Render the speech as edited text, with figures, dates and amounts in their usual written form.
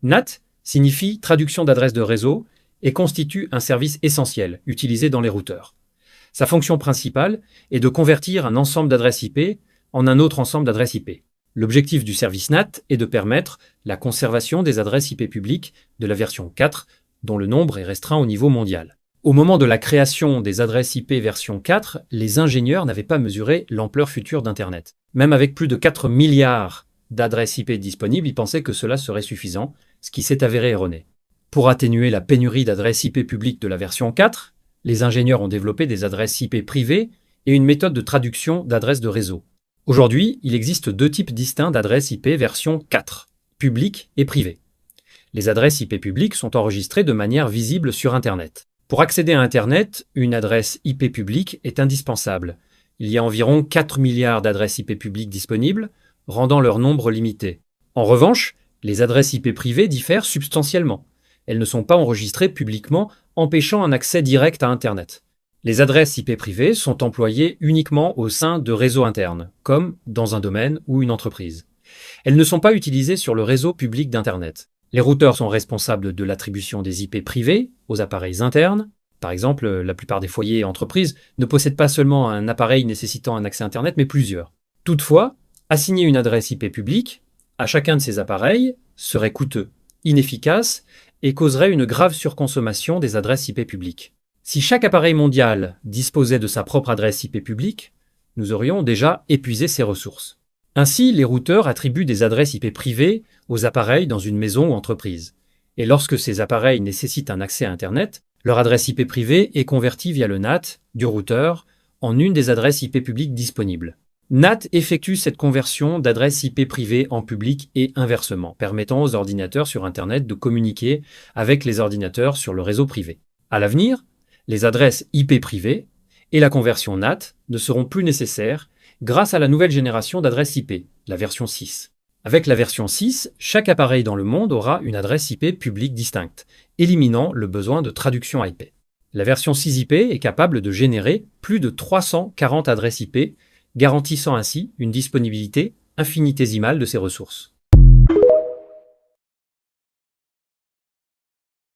NAT signifie traduction d'adresse de réseau et constitue un service essentiel utilisé dans les routeurs. Sa fonction principale est de convertir un ensemble d'adresses IP en un autre ensemble d'adresses IP. L'objectif du service NAT est de permettre la conservation des adresses IP publiques de la version 4, dont le nombre est restreint au niveau mondial. Au moment de la création des adresses IP version 4, les ingénieurs n'avaient pas mesuré l'ampleur future d'Internet. Même avec plus de 4 milliards d'adresses IP disponibles, ils pensaient que cela serait suffisant, ce qui s'est avéré erroné. Pour atténuer la pénurie d'adresses IP publiques de la version 4, les ingénieurs ont développé des adresses IP privées et une méthode de traduction d'adresses de réseau. Aujourd'hui, il existe deux types distincts d'adresses IP version 4, publiques et privées. Les adresses IP publiques sont enregistrées de manière visible sur Internet. Pour accéder à Internet, une adresse IP publique est indispensable. Il y a environ 4 milliards d'adresses IP publiques disponibles, rendant leur nombre limité. En revanche, les adresses IP privées diffèrent substantiellement. Elles ne sont pas enregistrées publiquement, empêchant un accès direct à Internet. Les adresses IP privées sont employées uniquement au sein de réseaux internes, comme dans un domaine ou une entreprise. Elles ne sont pas utilisées sur le réseau public d'Internet. Les routeurs sont responsables de l'attribution des IP privés aux appareils internes. Par exemple, la plupart des foyers et entreprises ne possèdent pas seulement un appareil nécessitant un accès Internet, mais plusieurs. Toutefois, assigner une adresse IP publique à chacun de ces appareils serait coûteux, inefficace et causerait une grave surconsommation des adresses IP publiques. Si chaque appareil mondial disposait de sa propre adresse IP publique, nous aurions déjà épuisé ses ressources. Ainsi, les routeurs attribuent des adresses IP privées aux appareils dans une maison ou entreprise. Et lorsque ces appareils nécessitent un accès à Internet, leur adresse IP privée est convertie via le NAT du routeur en une des adresses IP publiques disponibles. NAT effectue cette conversion d'adresses IP privées en public et inversement, permettant aux ordinateurs sur Internet de communiquer avec les ordinateurs sur le réseau privé. À l'avenir, les adresses IP privées et la conversion NAT ne seront plus nécessaires grâce à la nouvelle génération d'adresses IP, la version 6. Avec la version 6, chaque appareil dans le monde aura une adresse IP publique distincte, éliminant le besoin de traduction IP. La version 6 IP est capable de générer plus de 340 adresses IP, garantissant ainsi une disponibilité infinitésimale de ces ressources.